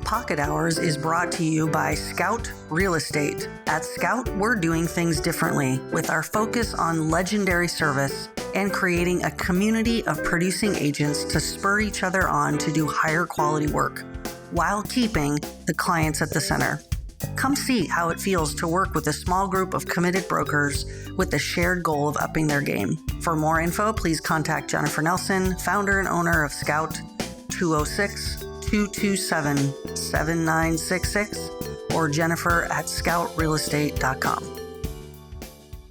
Pocket Hours is brought to you by Scout Real Estate. At Scout, we're doing things differently with our focus on legendary service and creating a community of producing agents to spur each other on to do higher quality work while keeping the clients at the center. Come see how it feels to work with a small group of committed brokers with the shared goal of upping their game. For more info, please contact Jennifer Nelson, founder and owner of Scout, 206-227-7966, or jennifer@scoutrealestate.com.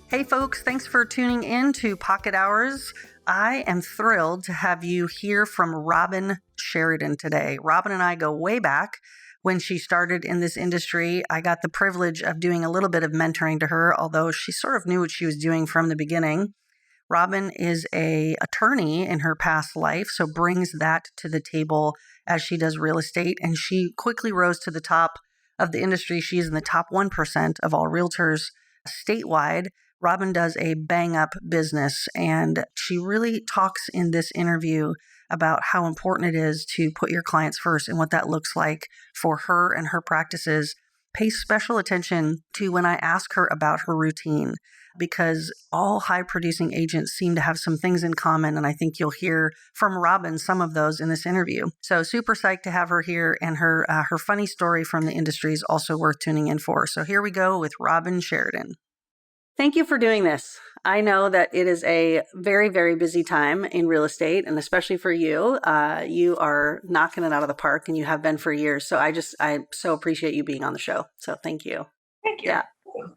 Hey folks, thanks for tuning in to Pocket Hours. I am thrilled to have you hear from Robin Sheridan today. Robin and I go way back. When she started in this industry, I got the privilege of doing a little bit of mentoring to her, although she sort of knew what she was doing from the beginning. Robin is an attorney in her past life, so brings that to the table as she does real estate, and she quickly rose to the top of the industry. She's in the top 1% of all realtors statewide. Robin does a bang-up business, and she really talks in this interview about how important it is to put your clients first and what that looks like for her and her practices. Pay special attention to when I ask her about her routine, because all high-producing agents seem to have some things in common, and I think you'll hear from Robin some of those in this interview. So super psyched to have her here, and her funny story from the industry is also worth tuning in for. So here we go with Robin Sheridan. Thank you for doing this. I know that it is a very, very busy time in real estate, and especially for you. You are knocking it out of the park, and you have been for years. So I so appreciate you being on the show. So thank you. Thank you. Yeah.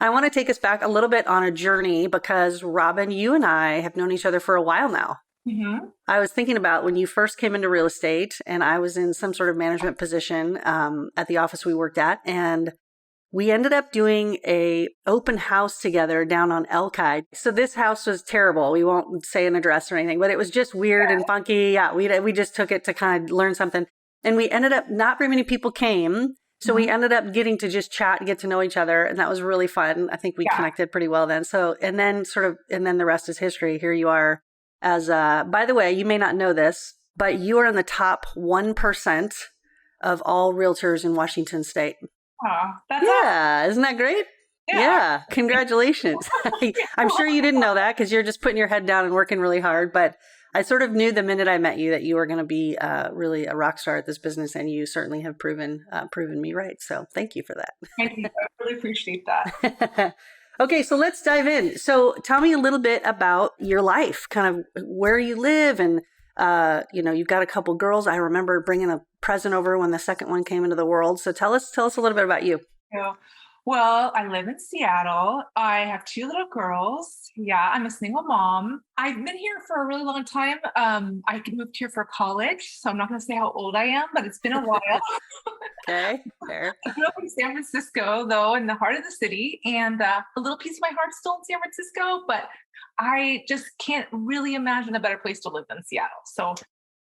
I want to take us back a little bit on a journey because, Robin, you and I have known each other for a while now. Mm-hmm. I was thinking about when you first came into real estate, and I was in some sort of management position at the office we worked at, and we ended up doing a open house together down on Elkide. So this house was terrible. We won't say an address or anything, but it was just weird and funky. Yeah, we just took it to kind of learn something. And we ended up, not very many people came. So we ended up getting to just chat and get to know each other. And that was really fun. I think we connected pretty well then. So, and then the rest is history. Here you are as, by the way, you may not know this, but you are in the top 1% of all realtors in Washington State. Oh, that's awesome. Isn't that great? Yeah. Congratulations. I'm sure you didn't know that because you're just putting your head down and working really hard. But I sort of knew the minute I met you that you were going to be really a rock star at this business, and you certainly have proven me right. So thank you for that. Thank you. I really appreciate that. Okay, so let's dive in. So tell me a little bit about your life, kind of where you live, and you've got a couple girls. I remember bringing a present over when the second one came into the world. So tell us a little bit about you. Yeah. Well, I live in Seattle. I have 2 little girls. Yeah, I'm a single mom. I've been here for a really long time. I moved here for college, so I'm not going to say how old I am, but it's been a while. Okay, fair. I grew up in San Francisco, though, in the heart of the city, and a little piece of my heart's still in San Francisco, but I just can't really imagine a better place to live than Seattle. So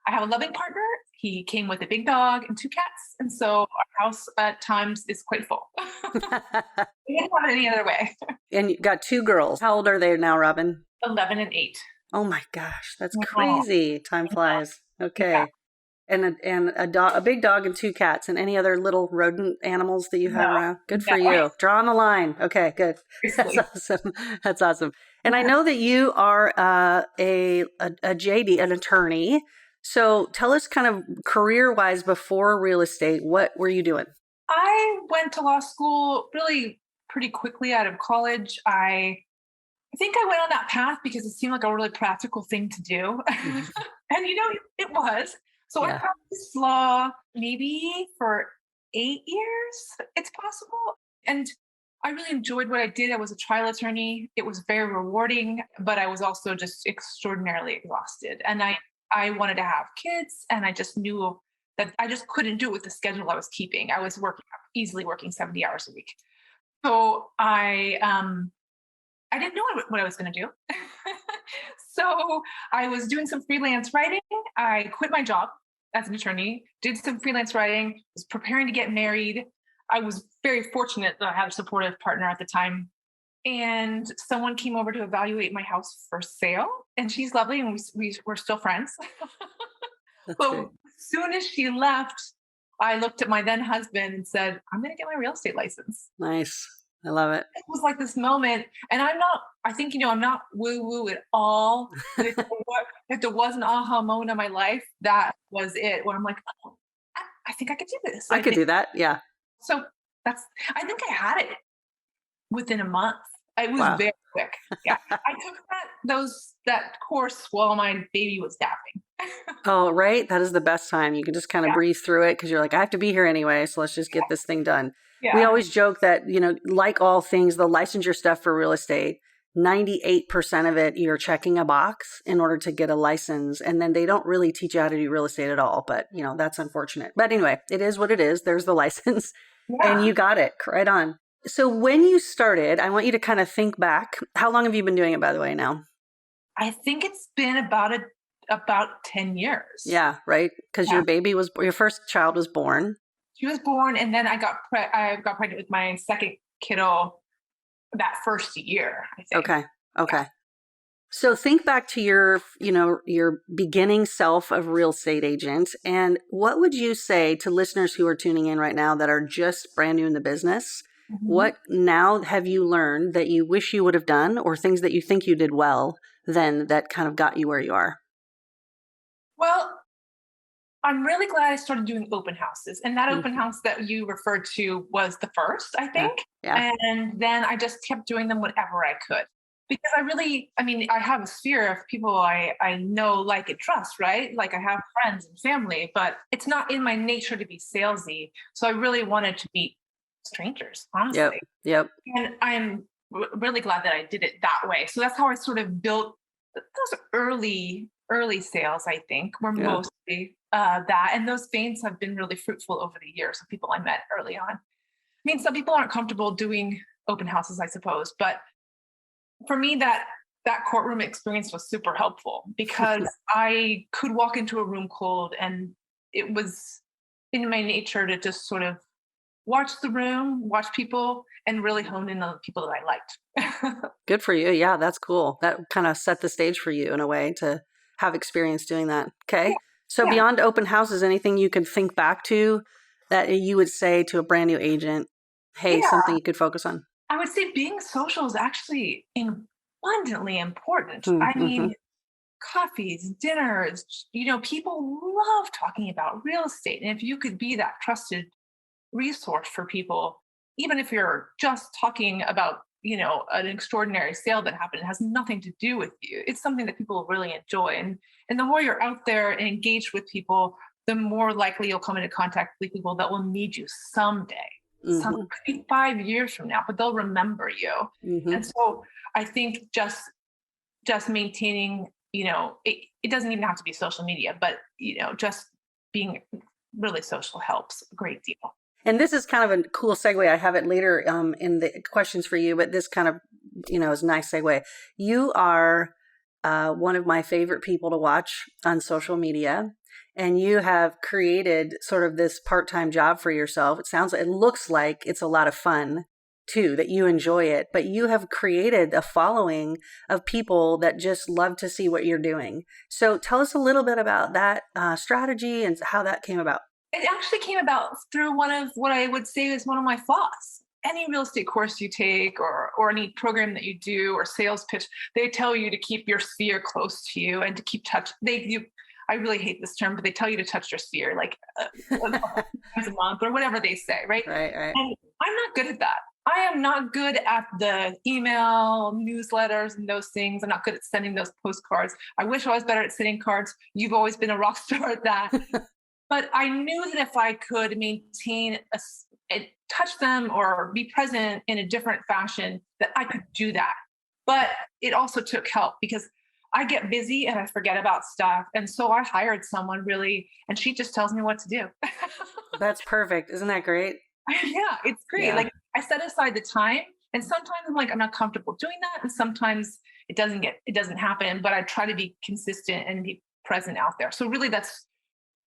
I have a loving partner. He came with a big dog and 2 cats. And so our house at times is quite full. We didn't have it any other way. And you got 2 girls. How old are they now, Robin? 11 and 8. Oh my gosh, that's crazy. Time flies. Okay. Yeah. And a big dog and 2 cats, and any other little rodent animals that you have around? Good for you. Draw on the line. Okay, good. That's awesome. That's awesome. And I know that you are a JD, an attorney. So tell us kind of career-wise before real estate, what were you doing? I went to law school really pretty quickly out of college. I think I went on that path because it seemed like a really practical thing to do. Mm-hmm. And it was. So I practiced law maybe for 8 years, it's possible. And I really enjoyed what I did. I was a trial attorney. It was very rewarding, but I was also just extraordinarily exhausted. And I wanted to have kids, and I just knew that I just couldn't do it with the schedule I was keeping. I was easily working 70 hours a week. So I didn't know what I was going to do. So I was doing some freelance writing. I quit my job as an attorney, did some freelance writing, was preparing to get married. I was very fortunate that I had a supportive partner at the time. And someone came over to evaluate my house for sale, and she's lovely, and we're still friends. But as soon as she left, I looked at my then husband and said, I'm going to get my real estate license. Nice. I love it. It was like this moment, and I think, I'm not woo woo at all. But if there was an aha moment in my life, that was it, where I'm like, oh, I think I could do this. I could do that. Yeah. So I think I had it within a month. It was Wow. very quick. Yeah. I took that course while my baby was napping. Oh, right. That is the best time. You can just kind of Yeah. breeze through it because you're like, I have to be here anyway. So let's just get this thing done. We Yeah. always joke that, like all things, the licensure stuff for real estate, 98% of it, you're checking a box in order to get a license. And then they don't really teach you how to do real estate at all. But, that's unfortunate. But anyway, it is what it is. There's the license and you got it right on. So when you started, I want you to kind of think back. How long have you been doing it, by the way, now? I think it's been about 10 years. Yeah, right. Because your first child was born. She was born, and then I got pregnant with my second kiddo that first year, I think. Okay. Yeah. So think back to your beginning self of real estate agent, and what would you say to listeners who are tuning in right now that are just brand new in the business? Mm-hmm. What now have you learned that you wish you would have done, or things that you think you did well then that kind of got you where you are? Well, I'm really glad I started doing open houses. And that open house that you referred to was the first, I think. Yeah. And then I just kept doing them whenever I could. Because I have a sphere of people I know, like, and trust, right? Like, I have friends and family, but it's not in my nature to be salesy. So I really wanted to meet strangers, honestly. Yep. And I'm really glad that I did it that way. So that's how I sort of built those early sales, I think, were mostly that. And those veins have been really fruitful over the years of people I met early on. I mean, some people aren't comfortable doing open houses, I suppose. But for me, that courtroom experience was super helpful because I could walk into a room cold, and it was in my nature to just sort of watch the room, watch people, and really hone in on the people that I liked. Good for you. Yeah, that's cool. That kind of set the stage for you in a way to have experience doing that. Okay. Yeah. So beyond open houses, anything you could think back to that you would say to a brand new agent, hey, something you could focus on? I would say being social is actually abundantly important. I mean, coffees, dinners, people love talking about real estate. And if you could be that trusted resource for people, even if you're just talking about, an extraordinary sale that happened, it has nothing to do with you. It's something that people really enjoy. And the more you're out there and engaged with people, the more likely you'll come into contact with people that will need you someday. Some 5 years from now, but they'll remember you. And so I think just maintaining, it doesn't even have to be social media, but just being really social helps a great deal. And this is kind of a cool segue. I have it later in the questions for you, but this kind of, is a nice segue. You are one of my favorite people to watch on social media. And you have created sort of this part-time job for yourself. It looks like it's a lot of fun too, that you enjoy it, but you have created a following of people that just love to see what you're doing. So tell us a little bit about that strategy and how that came about. It actually came about through one of what I would say is one of my flaws. Any real estate course you take or any program that you do or sales pitch, they tell you to keep your sphere close to you and to keep touch. I really hate this term, but they tell you to touch your sphere like once a month or whatever they say, right? Right. And I'm not good at that. I am not good at the email newsletters and those things. I'm not good at sending those postcards. I wish I was better at sending cards. You've always been a rock star at that. But I knew that if I could maintain touch them or be present in a different fashion, that I could do that. But it also took help because I get busy and I forget about stuff. And so I hired someone really, and she just tells me what to do. That's perfect. Isn't that great? Yeah, it's great. Yeah. Like I set aside the time, and sometimes I'm like, I'm not comfortable doing that. And sometimes it doesn't happen, but I try to be consistent and be present out there. So really that's,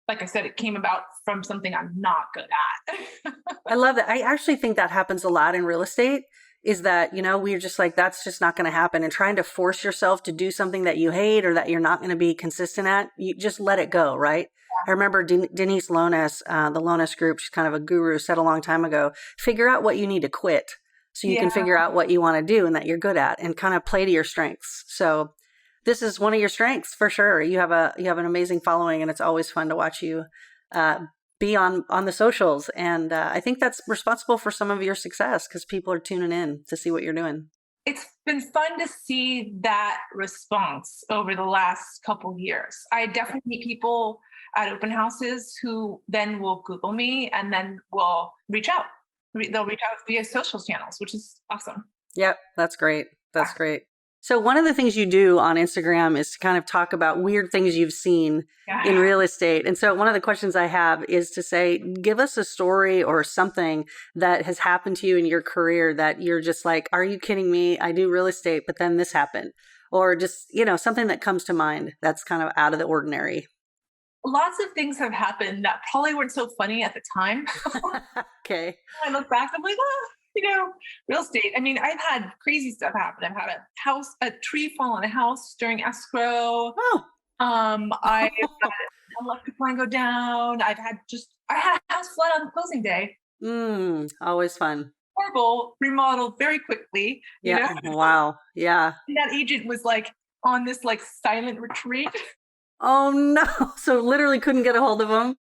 like I said, it came about from something I'm not good at. I love that. I actually think that happens a lot in real estate. Is that, we're just like, that's just not going to happen. And trying to force yourself to do something that you hate or that you're not going to be consistent at, you just let it go, right? I remember Denise Lones, the Lones Group, she's kind of a guru, said a long time ago, figure out what you need to quit so you can Yeah. figure out what you want to do and that you're good at and kind of play to your strengths. So this is one of your strengths for sure. You have an amazing following, and it's always fun to watch you be on the socials. And I think that's responsible for some of your success because people are tuning in to see what you're doing. It's been fun to see that response over the last couple of years. I definitely meet people at open houses who then will Google me and then will reach out. They'll reach out via social channels, which is awesome. Yep, that's great. That's great. So one of the things you do on Instagram is to kind of talk about weird things you've seen in real estate. And so one of the questions I have is to say, give us a story or something that has happened to you in your career that you're just like, are you kidding me? I do real estate, but then this happened. Or just, something that comes to mind that's kind of out of the ordinary. Lots of things have happened that probably weren't so funny at the time. Okay. I look back, I'm like, real estate. I mean, I've had crazy stuff happen. I've had a tree fall on a house during escrow. Oh. I had an electric line go down. I had a house flood on closing day. Always fun. Horrible, remodeled very quickly. Yeah. Wow. Yeah. And that agent was like on this like silent retreat. Oh no. So literally couldn't get a hold of him.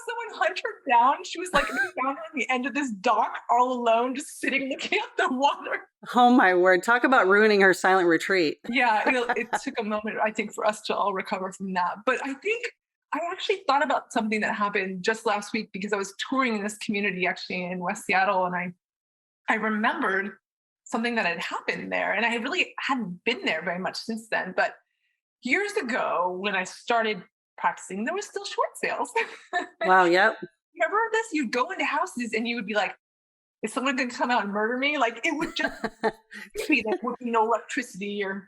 Someone hunted her down. She was like down on the end of this dock all alone, just sitting looking at the water. Oh my word. Talk about ruining her silent retreat. Yeah, it took a moment, I think, for us to all recover from that. But I think I actually thought about something that happened just last week because I was touring in this community actually in West Seattle, and I remembered something that had happened there. And I really hadn't been there very much since then. But years ago, when I started practicing, there was still short sales. Wow. Yep. Remember this? You'd go into houses and you would be like, is someone going to come out and murder me? Like it would just be there would be no electricity or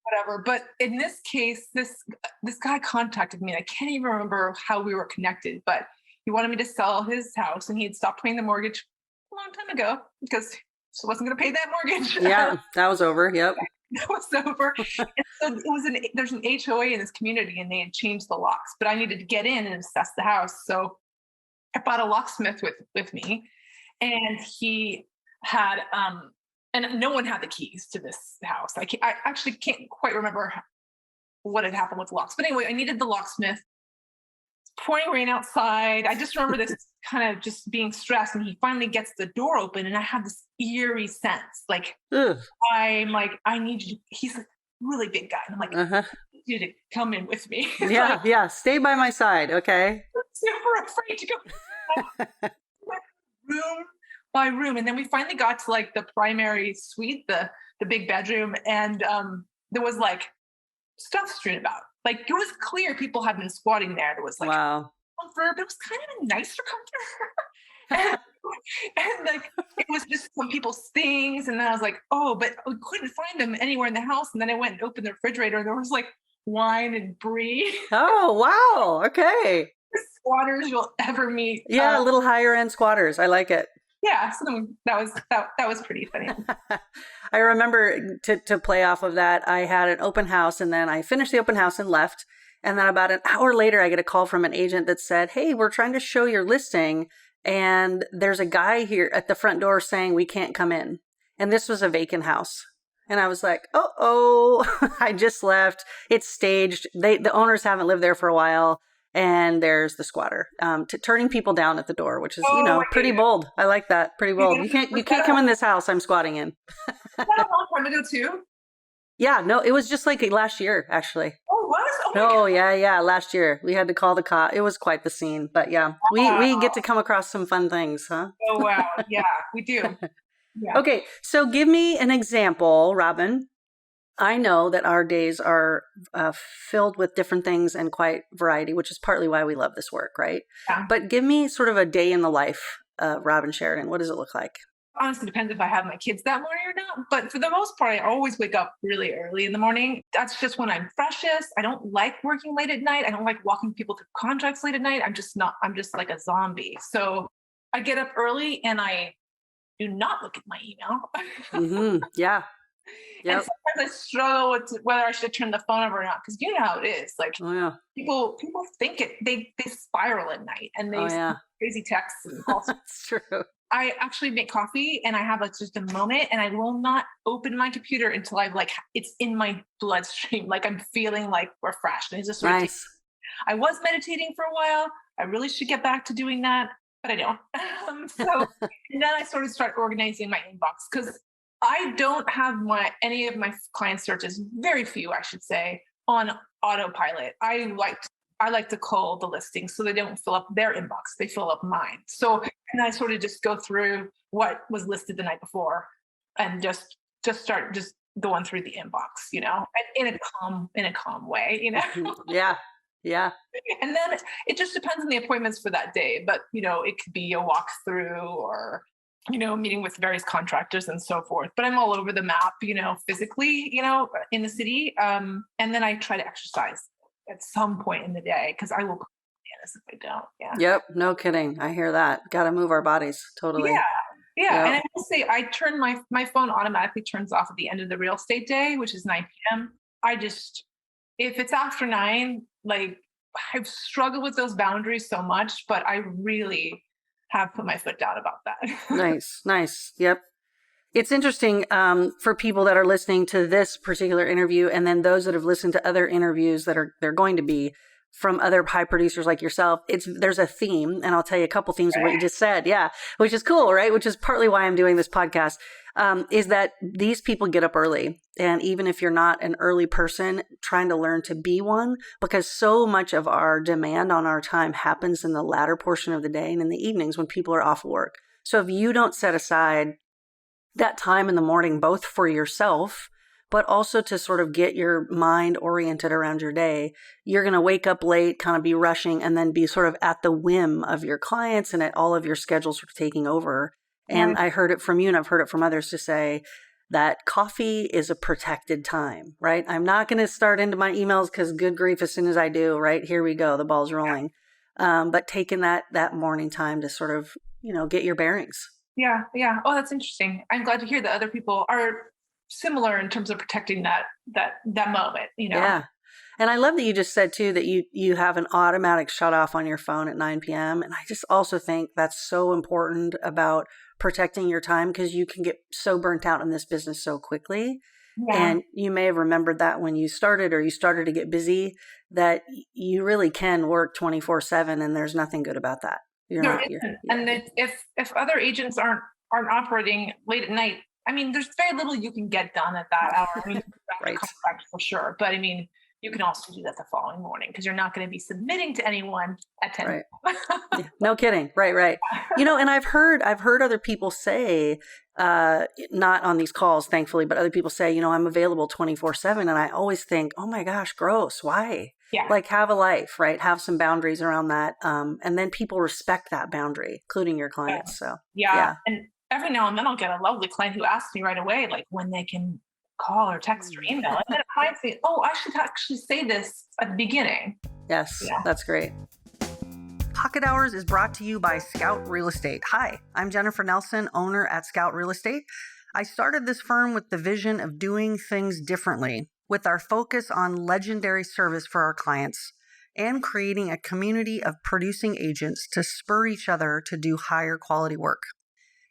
whatever. But in this case, this guy contacted me. And I can't even remember how we were connected, but he wanted me to sell his house, and he had stopped paying the mortgage a long time ago because he wasn't going to pay that mortgage. Yeah, that was over. Yep. That was over. And so there's an HOA in this community, and they had changed the locks, but I needed to get in and assess the house. So I bought a locksmith with me, and he had, and no one had the keys to this house. I actually can't quite remember what had happened with the locks, but anyway, I needed the locksmith. It's pouring rain outside. I just remember this kind of just being stressed, and he finally gets the door open, and I have this eerie sense, like, I'm like, I need you. He's a really big guy, and I'm like, I need you to come in with me. Yeah, yeah. Stay by my side, okay? I'm super afraid to go room by room, and then we finally got to like the primary suite, the big bedroom, and there was like stuff strewn about. Like it was clear people had been squatting there. There was like comfort, but it was kind of a nicer comfort. and like it was just some people's things, and then I was like, oh, but we couldn't find them anywhere in the house. And then I went and opened the refrigerator, and there was like wine and brie. Oh wow, okay. The squatters you'll ever meet. Yeah, little higher end squatters. I like it. Yeah, so that was pretty funny. I remember to play off of that, I had an open house, and then I finished the open house and left. And then about an hour later, I get a call from an agent that said, hey, we're trying to show your listing, and there's a guy here at the front door saying we can't come in. And this was a vacant house. And I was like, oh, I just left. It's staged. The owners haven't lived there for a while. And there's the squatter turning people down at the door, which is, pretty bold. I like that. Pretty bold. You can't come in this house I'm squatting in. Was that a long time ago too? Yeah, no, it was just like last year, actually. Oh, was? Oh, yeah. Last year we had to call the cop. It was quite the scene, but yeah, we get to come across some fun things, huh? Oh, wow. Yeah, we do. Yeah. Okay. So give me an example, Robin. I know that our days are filled with different things and quite variety, which is partly why we love this work, right? Yeah. But give me sort of a day in the life of Robin Sheridan. What does it look like? Honestly, depends if I have my kids that morning or not. But for the most part, I always wake up really early in the morning. That's just when I'm freshest. I don't like working late at night. I don't like walking people through contracts late at night. I'm just like a zombie. So I get up early and I do not look at my email. Yeah. And Yep. sometimes I struggle with whether I should turn the phone over or not, because you know how it is. Like Oh yeah. people think it, they spiral at night and Oh they send yeah. crazy texts and all. That's true. I actually make coffee and I have like just a moment and I will not open my computer until I've like it's in my bloodstream. Like I'm feeling like refreshed. And it's just sort of Nice. I was meditating for a while. I really should get back to doing that, but I don't. So and then I sort of start organizing my inbox because I don't have my any of my client searches, very few, I should say, on autopilot. I like to call the listings so they don't fill up their inbox; they fill up mine. So and I sort of just go through what was listed the night before, and just start just going through the inbox, in a calm way, Yeah. Yeah. And then it just depends on the appointments for that day. But, it could be a walkthrough or, meeting with various contractors and so forth. But I'm all over the map, physically, in the city. And then I try to exercise at some point in the day because I will bananas if I don't. Yeah. Yep. No kidding. I hear that. Got to move our bodies. Yeah. Totally. Yeah. And Yep. I will say I turn my phone automatically turns off at the end of the real estate day, which is 9 p.m. If it's after 9, like I've struggled with those boundaries so much, but I really have put my foot down about that. Nice. Nice. Yep. It's interesting for people that are listening to this particular interview, and then those that have listened to other interviews that they're going to be from other high producers like yourself. There's a theme, and I'll tell you a couple themes of what you just said. Yeah, which is cool, right? Which is partly why I'm doing this podcast. Is that these people get up early, and even if you're not an early person, trying to learn to be one, because so much of our demand on our time happens in the latter portion of the day and in the evenings when people are off work. So if you don't set aside that time in the morning, both for yourself, but also to sort of get your mind oriented around your day, you're going to wake up late, kind of be rushing, and then be sort of at the whim of your clients and at all of your schedules sort of taking over. And Right. I heard it from you and I've heard it from others to say that coffee is a protected time, right? I'm not going to start into my emails because good grief, as soon as I do, right, here we go, the ball's rolling. But taking that morning time to sort of, get your bearings. Yeah. Yeah. Oh, that's interesting. I'm glad to hear that other people are similar in terms of protecting that moment, Yeah. And I love that you just said too that you have an automatic shut off on your phone at 9 p.m. And I just also think that's so important about protecting your time because you can get so burnt out in this business so quickly. Yeah. And you may have remembered that when you started or you started to get busy, that you really can work 24/7 and there's nothing good about that. There isn't. And if other agents aren't operating late at night, I mean, there's very little you can get done at that hour. I mean, you can draft a Right. contract for sure, but I mean, you can also do that the following morning because you're not going to be submitting to anyone at 10. Right. Yeah, no kidding. Right. And I've heard other people say, not on these calls, thankfully, but other people say, I'm available 24/7. And I always think, oh my gosh, gross. Why? Yeah. Like have a life, right? Have some boundaries around that. And then people respect that boundary, including your clients. So Yeah. And every now and then I'll get a lovely client who asks me right away, like when they can call or text or email. And then it reminds me, oh, I should actually say this at the beginning. Yes, Yeah. that's great. Pocket Hours is brought to you by Scout Real Estate. Hi, I'm Jennifer Nelson, owner at Scout Real Estate. I started this firm with the vision of doing things differently, with our focus on legendary service for our clients and creating a community of producing agents to spur each other to do higher quality work.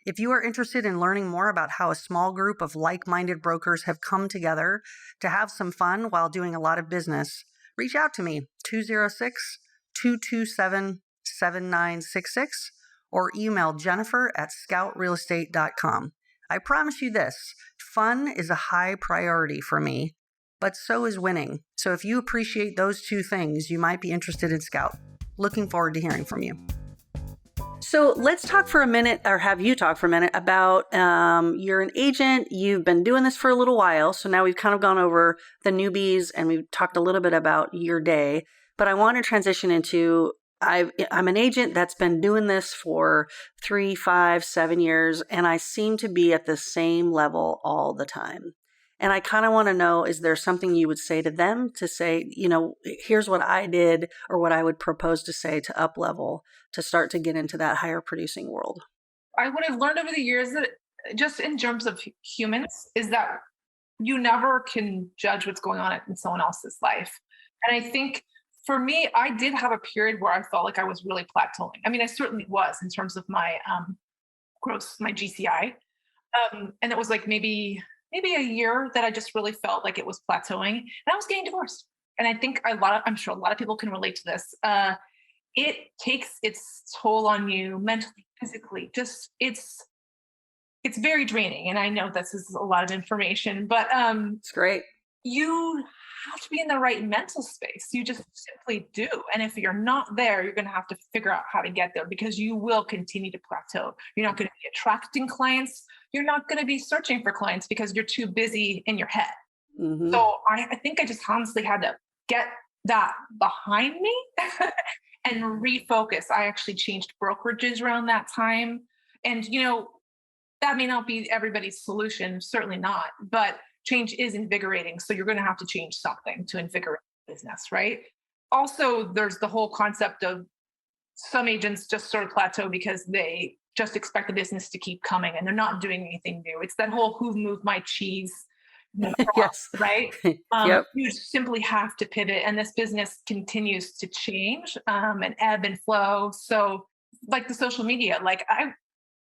If you are interested in learning more about how a small group of like-minded brokers have come together to have some fun while doing a lot of business, reach out to me, 206-227-7966, or email jennifer@scoutrealestate.com. I promise you this, fun is a high priority for me, but so is winning. So if you appreciate those two things, you might be interested in Scout. Looking forward to hearing from you. So let's talk for a minute, or have you talk for a minute about, you're an agent, you've been doing this for a little while. So now we've kind of gone over the newbies and we've talked a little bit about your day, but I want to transition into, I'm an agent that's been doing this for 3, 5, 7 years, and I seem to be at the same level all the time. And I kind of want to know, is there something you would say to them to say, here's what I did or what I would propose to say to up level to start to get into that higher producing world? What I've learned over the years that just in terms of humans is that you never can judge what's going on in someone else's life. And I think for me, I did have a period where I felt like I was really plateauing. I mean, I certainly was in terms of my my GCI. And it was like maybe a year that I just really felt like it was plateauing, and I was getting divorced. And I think I'm sure a lot of people can relate to this. It takes its toll on you mentally, physically. Just it's very draining. And I know this is a lot of information, but It's great. you have to be in the right mental space. You just simply do. And if you're not there, you're going to have to figure out how to get there, because you will continue to plateau. You're not going to be attracting clients. You're not going to be searching for clients because you're too busy in your head. Hmm. So I think I just honestly had to get that behind me and refocus. I actually changed brokerages around that time. And, that may not be everybody's solution, certainly not, but change is invigorating. So you're going to have to change something to invigorate business, right? Also, there's the whole concept of some agents just sort of plateau because they just expect the business to keep coming and they're not doing anything new. It's that whole who moved my cheese, Yes. right? Yep. You simply have to pivot, and this business continues to change and ebb and flow. So, like the social media, like I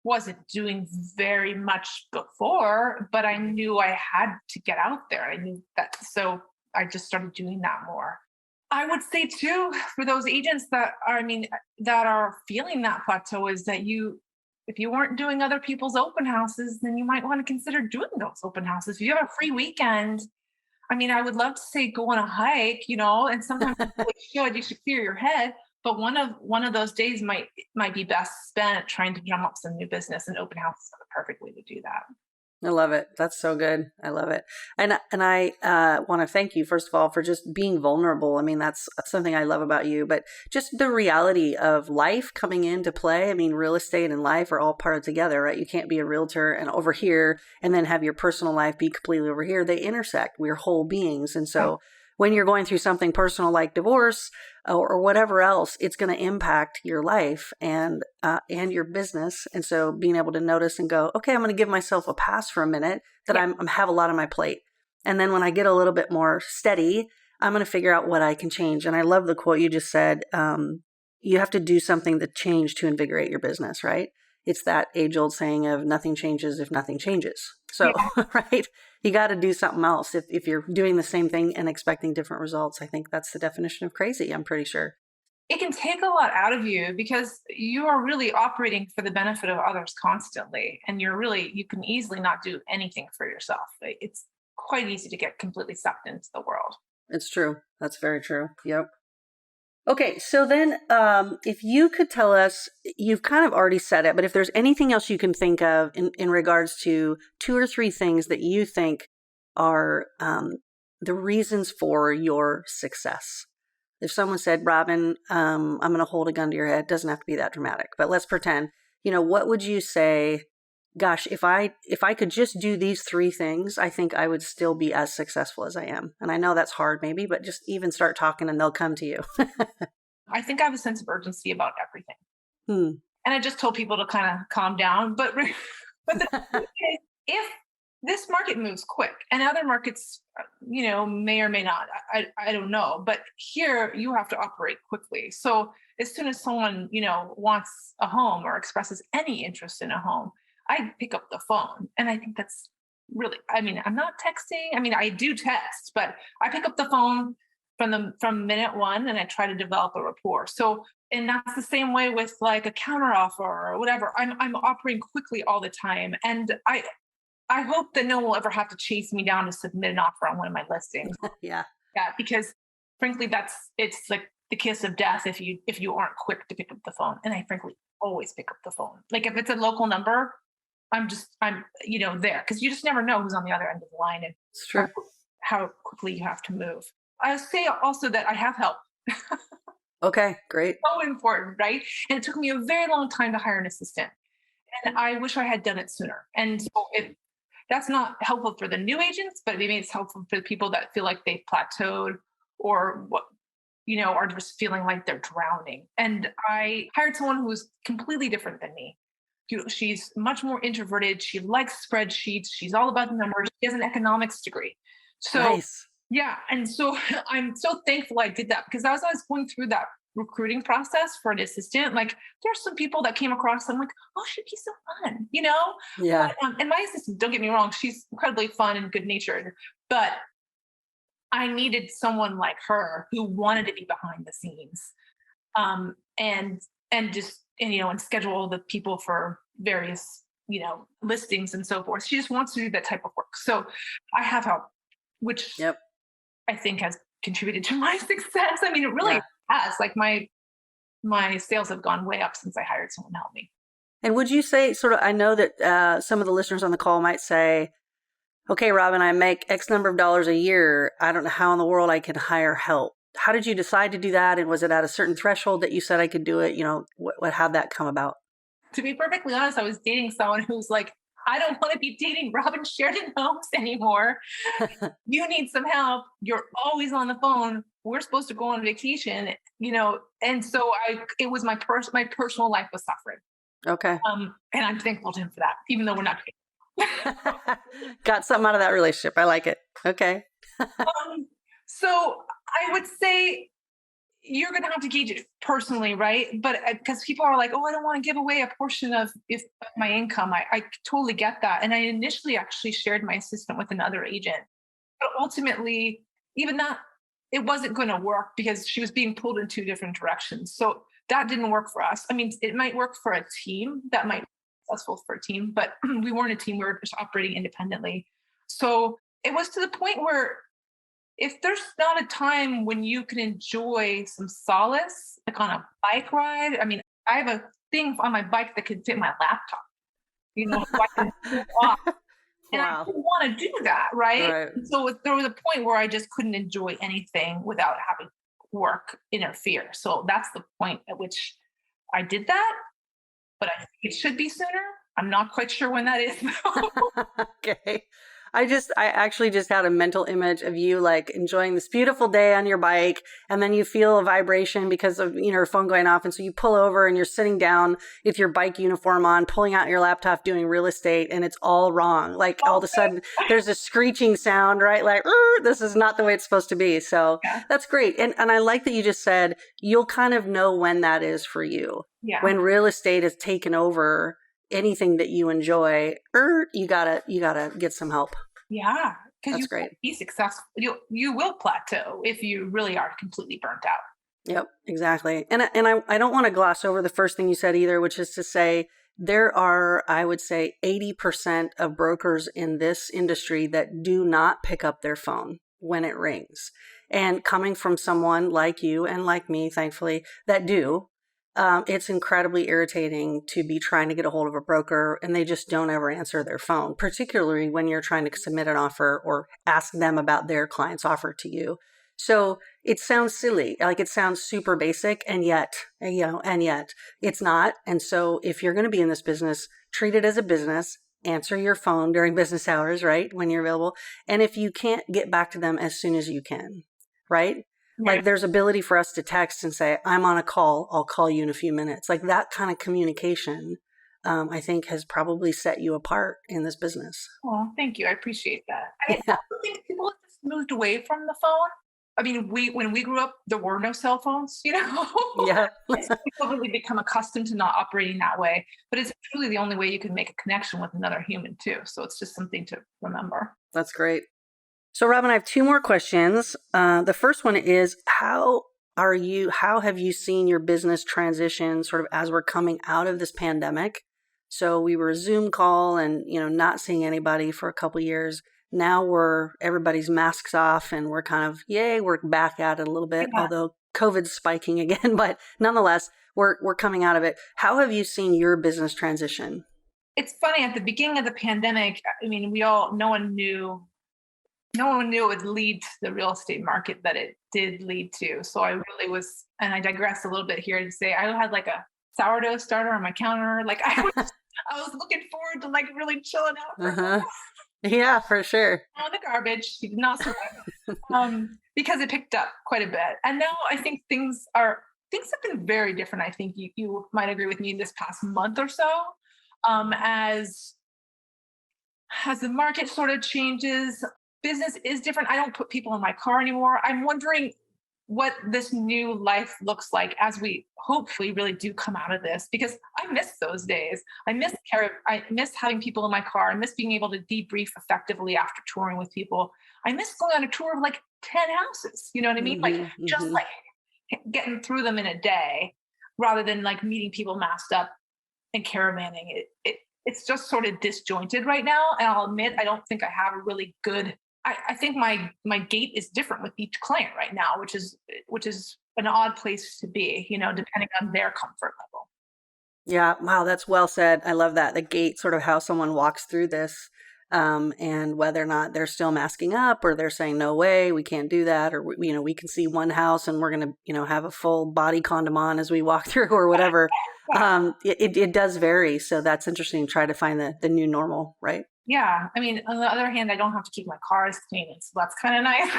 wasn't doing very much before, but I knew I had to get out there. I knew that. So I just started doing that more. I would say too, for those agents that are, that are feeling that plateau, is that if you weren't doing other people's open houses, then you might want to consider doing those open houses. If you have a free weekend, I would love to say go on a hike, and sometimes you should clear your head. But one of those days might be best spent trying to drum up some new business, and open houses are the perfect way to do that. I love it. That's so good. I love it. And I want to thank you, first of all, for just being vulnerable. I mean, that's something I love about you, but just the reality of life coming into play. I mean, real estate and life are all part together, right? You can't be a realtor and over here and then have your personal life be completely over here. They intersect. We're whole beings. And so when you're going through something personal like divorce or whatever else, it's going to impact your life and your business. And so being able to notice and go, okay, I'm going to give myself a pass for a minute that I'm have a lot on my plate. And then when I get a little bit more steady, I'm going to figure out what I can change. And I love the quote you just said. You have to do something to change to invigorate your business, right? It's that age old saying of nothing changes if nothing changes. So, right? You got to do something else. If you're doing the same thing and expecting different results, I think that's the definition of crazy, I'm pretty sure. It can take a lot out of you because you are really operating for the benefit of others constantly. And you can easily not do anything for yourself. It's quite easy to get completely sucked into the world. It's true. That's very true. Yep. Okay, so then if you could tell us, you've kind of already said it, but if there's anything else you can think of in regards to 2 or 3 things that you think are the reasons for your success. If someone said, Robin, I'm going to hold a gun to your head, it doesn't have to be that dramatic, but let's pretend, what would you say? Gosh, if I could just do these 3 things, I think I would still be as successful as I am. And I know that's hard maybe, but just even start talking and they'll come to you. I think I have a sense of urgency about everything. And I just told people to kind of calm down. But if this market moves quick and other markets, may or may not, I don't know. But here you have to operate quickly. So as soon as someone, wants a home or expresses any interest in a home, I pick up the phone. And I think that's really, I'm not texting. I do text, but I pick up the phone from minute one and I try to develop a rapport. So, and that's the same way with like a counter offer or whatever. I'm operating quickly all the time. And I hope that no one will ever have to chase me down to submit an offer on one of my listings. Yeah. Yeah, because frankly, it's like the kiss of death if you aren't quick to pick up the phone. And I frankly always pick up the phone. Like if it's a local number, I'm there, because you just never know who's on the other end of the line and It's true. how quickly you have to move. I would say also that I have help. Okay, great. So important, right? And it took me a very long time to hire an assistant. And I wish I had done it sooner. And so that's not helpful for the new agents, but maybe it's helpful for the people that feel like they've plateaued or are just feeling like they're drowning. And I hired someone who's completely different than me. she's much more introverted. She likes spreadsheets. She's all about the numbers. She has an economics degree. So Nice. yeah, and so I'm so thankful I did that, because as I was going through that recruiting process for an assistant, like there's some people that came across, I'm like, oh, she'd be so fun, you know? Yeah. And my assistant, don't get me wrong, she's incredibly fun and good natured, but I needed someone like her who wanted to be behind the scenes, um, and and schedule the people for various listings and so forth. She just wants to do that type of work. So I have help, which Yep. I think has contributed to my success. I mean, it really Yeah. has. Like my sales have gone way up since I hired someone to help me. And would you say, sort of, I know that some of the listeners on the call might say, okay, Robin, I make X number of dollars a year. I don't know how in the world I can hire help. How did you decide to do that? And was it at a certain threshold that you said I could do it? How'd that come about? To be perfectly honest, I was dating someone who's like, I don't want to be dating Robin Sheridan Holmes anymore. You need some help. You're always on the phone. We're supposed to go on vacation, and so it was my personal life was suffering. Okay. And I'm thankful to him for that, even though we're not Got something out of that relationship. I like it. Okay. So I would say you're going to have to gauge it personally, right? But because people are like, oh, I don't want to give away a portion of my income. I totally get that. And I initially actually shared my assistant with another agent, but ultimately, even that, it wasn't going to work because she was being pulled in two different directions. So that didn't work for us. I mean, it might work for a team. That might be successful for a team, but we weren't a team. We were just operating independently. So it was to the point where if there's not a time when you can enjoy some solace, like on a bike ride, I mean, I have a thing on my bike that could fit my laptop, so I can pull off. And I Wow. didn't want to do that, right? Right. So there was a point where I just couldn't enjoy anything without having work interfere. So that's the point at which I did that, but I think it should be sooner. I'm not quite sure when that is. Okay. I actually just had a mental image of you like enjoying this beautiful day on your bike, and then you feel a vibration because of, your phone going off. And so you pull over and you're sitting down with your bike uniform on, pulling out your laptop, doing real estate, and it's all wrong. Like all of a sudden there's a screeching sound, right? Like, this is not the way it's supposed to be. So Yeah. that's great. And I like that you just said, you'll kind of know when that is for you. Yeah. When real estate has taken over anything that you enjoy, you gotta get some help. Yeah, because That's you great. can't be successful. You will plateau if you really are completely burnt out. Yep, exactly. And I don't want to gloss over the first thing you said either, which is to say there are, I would say, 80% of brokers in this industry that do not pick up their phone when it rings. And coming from someone like you and like me, thankfully, that do, it's incredibly irritating to be trying to get a hold of a broker and they just don't ever answer their phone, particularly when you're trying to submit an offer or ask them about their client's offer to you. So it sounds silly, like it sounds super basic, and yet it's not. And so if you're going to be in this business, treat it as a business. Answer your phone during business hours, right? When you're available. And if you can't, get back to them as soon as you can, right? Like there's ability for us to text and say, I'm on a call, I'll call you in a few minutes. Like that kind of communication, I think has probably set you apart in this business. Oh, thank you. I appreciate that. I also think people have just moved away from the phone. I mean, when we grew up, there were no cell phones, Yeah. People really become accustomed to not operating that way. But it's truly the only way you can make a connection with another human too. So it's just something to remember. That's great. So Robin, I have two more questions. The first one is, how have you seen your business transition sort of as we're coming out of this pandemic? So we were a Zoom call and, not seeing anybody for a couple of years. Now everybody's masks off and we're kind of, we're back at it a little bit, although COVID's spiking again, but nonetheless, we're coming out of it. How have you seen your business transition? It's funny, at the beginning of the pandemic, I mean, no one knew it would lead to the real estate market that it did lead to. So I really was, and I digress a little bit here to say, I had like a sourdough starter on my counter. Like I was looking forward to like really chilling out. Yeah, for sure. On the garbage. He did not survive because it picked up quite a bit. And now I think things have been very different. I think you might agree with me this past month or so. As the market sort of changes, business is different. I don't put people in my car anymore. I'm wondering what this new life looks like as we hopefully really do come out of this, because I miss those days. I miss having people in my car. I miss being able to debrief effectively after touring with people. I miss going on a tour of like 10 houses. You know what I mean? Like just like getting through them in a day rather than like meeting people masked up and caravanning. It's just sort of disjointed right now. And I'll admit, I don't think I have a really good, I think my gait is different with each client right now, which is an odd place to be, depending on their comfort level. Yeah. Wow. That's well said. I love that. The gate, sort of how someone walks through this, and whether or not they're still masking up or they're saying, no way, we can't do that. Or, we can see one house and we're going to, have a full body condom on as we walk through or whatever. It does vary. So that's interesting to try to find the new normal, right? Yeah. I mean, on the other hand, I don't have to keep my car as clean. So that's kind of nice.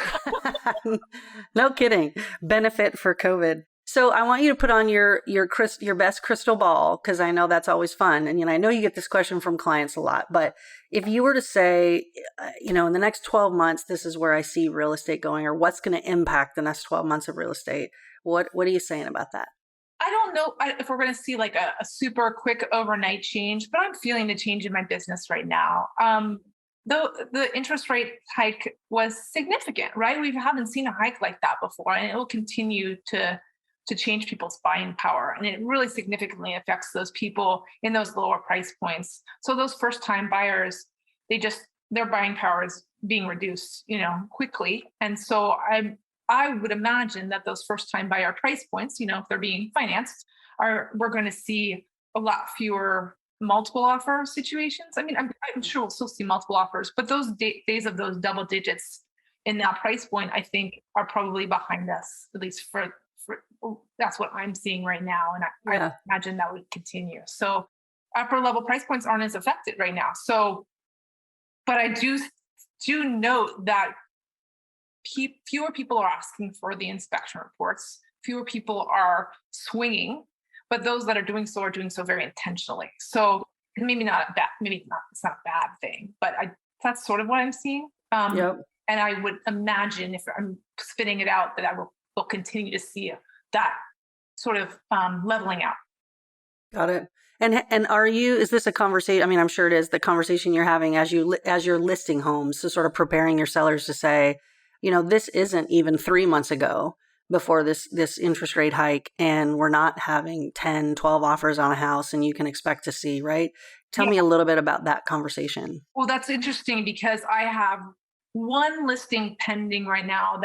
No kidding. Benefit for COVID. So I want you to put on your best crystal ball, because I know that's always fun. And I know you get this question from clients a lot, but if you were to say, in the next 12 months, this is where I see real estate going, or what's going to impact the next 12 months of real estate, what are you saying about that? I don't know if we're going to see like a super quick overnight change, but I'm feeling the change in my business right now. Though the interest rate hike was significant, right? We haven't seen a hike like that before, and it will continue to change people's buying power. And it really significantly affects those people in those lower price points. So those first time buyers, their buying power is being reduced, quickly. And so I would imagine that those first time buyer price points, if they're being financed, we're going to see a lot fewer multiple offer situations. I mean, I'm sure we'll still see multiple offers, but those days of those double digits in that price point, I think, are probably behind us, at least for that's what I'm seeing right now. And I imagine that would continue. So upper level price points aren't as affected right now. So, but I do note that fewer people are asking for the inspection reports. Fewer people are swinging, but those that are doing so very intentionally. So maybe it's not a bad thing, but that's sort of what I'm seeing. And I would imagine, if I'm spitting it out, that we'll continue to see that sort of leveling out. Got it. And is this a conversation? I mean, I'm sure it is the conversation you're having as you're listing homes, so sort of preparing your sellers to say, this isn't even 3 months ago before this interest rate hike, and we're not having 10, 12 offers on a house, and you can expect to see, right? Tell me a little bit about that conversation. Well, that's interesting, because I have one listing pending right now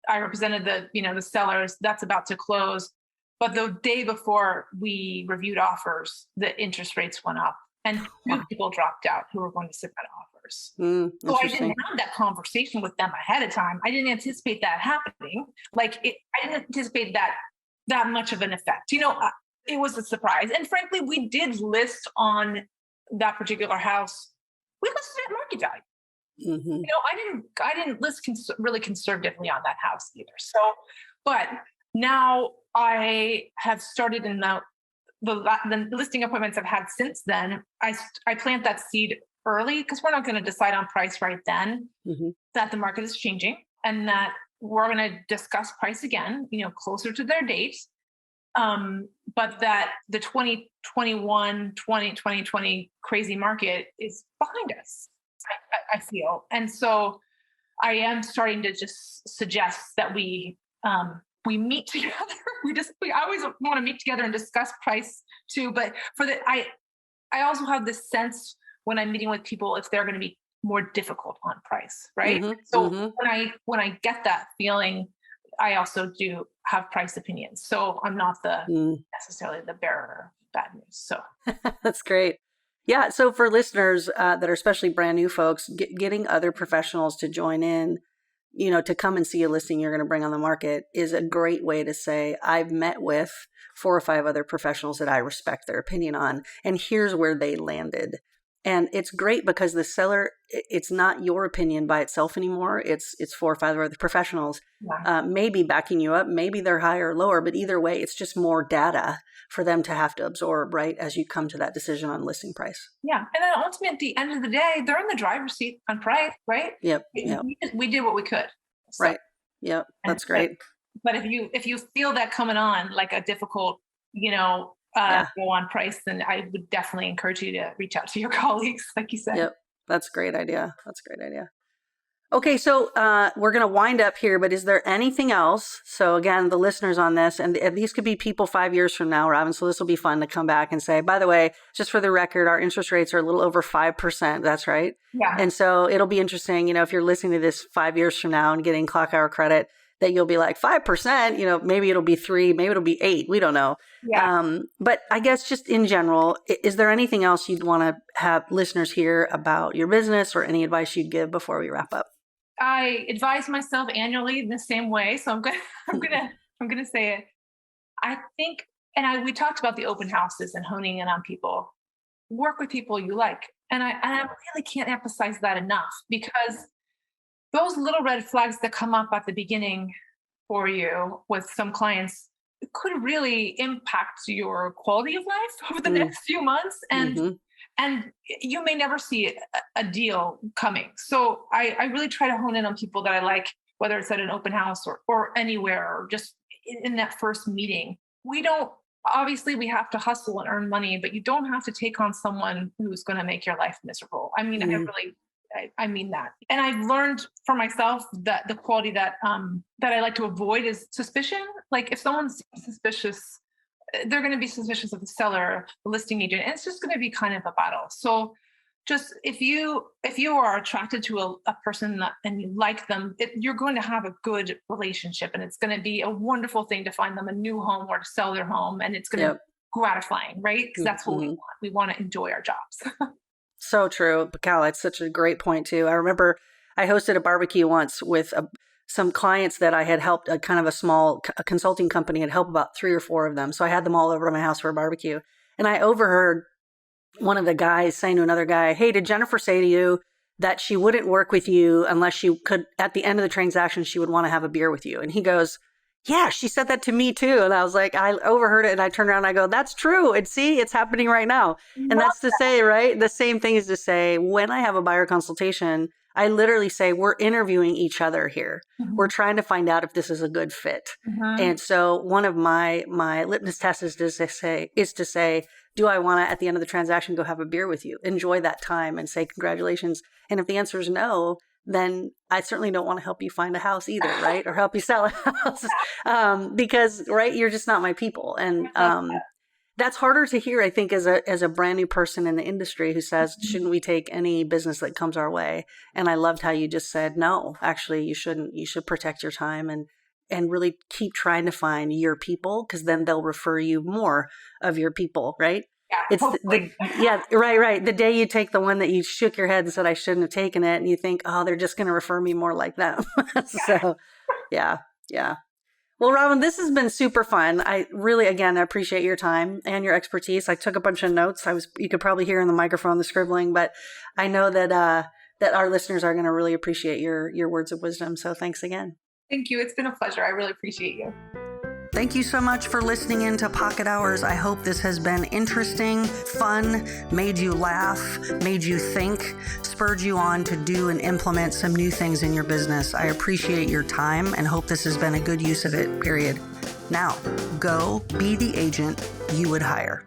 I represented the sellers, that's about to close. But the day before we reviewed offers, the interest rates went up, and 2 people dropped out who were going to submit offers. So I didn't have that conversation with them ahead of time. I didn't anticipate that happening. I didn't anticipate that much of an effect. It was a surprise. And frankly, we did list on that particular house. We listed at market value. I didn't list really conservatively on that house either. So, but now I have started in the listing appointments I've had since then. I plant that seed early, because we're not going to decide on price right then. That the market is changing, and that we're going to discuss price again, closer to their date. But that the 2020 crazy market is behind us, I feel. And so I am starting to just suggest that we meet together. We always want to meet together and discuss price too. But I also have this sense when I'm meeting with people, if they're going to be more difficult on price, right? When I get that feeling, I also do have price opinions. So I'm not necessarily the bearer of bad news. So that's great. Yeah. So for listeners that are especially brand new folks, getting other professionals to join in, to come and see a listing you're going to bring on the market is a great way to say, I've met with 4 or 5 other professionals that I respect their opinion on, and here's where they landed. And it's great because the seller, it's not your opinion by itself anymore. It's 4 or 5 other professionals, maybe backing you up. Maybe they're higher or lower, but either way, it's just more data for them to have to absorb, right, as you come to that decision on listing price. Yeah. And then ultimately, at the end of the day, they're in the driver's seat on price, right? Yep. We did what we could. So, right. Yep. That's great. But if you feel that coming on like a difficult, go on price, then I would definitely encourage you to reach out to your colleagues, like you said. Yep. That's a great idea. Okay, so we're going to wind up here, but is there anything else? So again, the listeners on this, and these could be people 5 years from now, Robin, so this will be fun to come back and say, by the way, just for the record, our interest rates are a little over 5%. That's right. Yeah. And so it'll be interesting, if you're listening to this 5 years from now and getting clock hour credit, that you'll be like 5%, maybe it'll be 3, maybe it'll be 8. We don't know. Yeah. But I guess just in general, is there anything else you'd want to have listeners hear about your business or any advice you'd give before we wrap up? I advise myself annually in the same way. So I'm gonna say it. I think, we talked about the open houses and honing in on people. Work with people you like. And I really can't emphasize that enough, because those little red flags that come up at the beginning for you with some clients could really impact your quality of life over the next few months. And you may never see a deal coming. So I really try to hone in on people that I like, whether it's at an open house or anywhere, or just in that first meeting. Obviously we have to hustle and earn money, but you don't have to take on someone who's going to make your life miserable. I mean, I mean that. And I've learned for myself that the quality that I like to avoid is suspicion. Like if someone's suspicious, they're going to be suspicious of the seller, the listing agent, and it's just going to be kind of a battle. So just if you are attracted to a person and you like them, you're going to have a good relationship, and it's going to be a wonderful thing to find them a new home or to sell their home. And it's going to be gratifying, right? Because that's what we want. We want to enjoy our jobs. So true. Cal, that's such a great point too. I remember I hosted a barbecue once with some clients that I had helped, a kind of a small consulting company, had helped about 3 or 4 of them. So I had them all over to my house for a barbecue. And I overheard one of the guys saying to another guy, "Hey, did Jennifer say to you that she wouldn't work with you unless she could, at the end of the transaction, she would want to have a beer with you?" And he goes, "Yeah, she said that to me too." And I was like, I overheard it, and I turned around and I go, "That's true. And see, it's happening right now." And that's to say, right? The same thing is to say, when I have a buyer consultation, I literally say, we're interviewing each other here. We're trying to find out if this is a good fit. And so one of my litmus tests is to say, do I want to, at the end of the transaction, go have a beer with you, enjoy that time and say congratulations? And if the answer is no, then I certainly don't want to help you find a house either, right? Or help you sell a house because, right, you're just not my people. And that's harder to hear, I think, as a brand new person in the industry who says, shouldn't we take any business that comes our way? And I loved how you just said, no, actually, you shouldn't. You should protect your time and really keep trying to find your people, because then they'll refer you more of your people, right? Yeah, right. The day you take the one that you shook your head and said, I shouldn't have taken it, and you think, oh, they're just going to refer me more like them. So, yeah. Well, Robin, this has been super fun. I really, again, appreciate your time and your expertise. I took a bunch of notes. You could probably hear in the microphone the scribbling, but I know that our listeners are going to really appreciate your words of wisdom. So thanks again. Thank you. It's been a pleasure. I really appreciate you. Thank you so much for listening into Pocket Hours. I hope this has been interesting, fun, made you laugh, made you think, spurred you on to do and implement some new things in your business. I appreciate your time and hope this has been a good use of it, period. Now, go be the agent you would hire.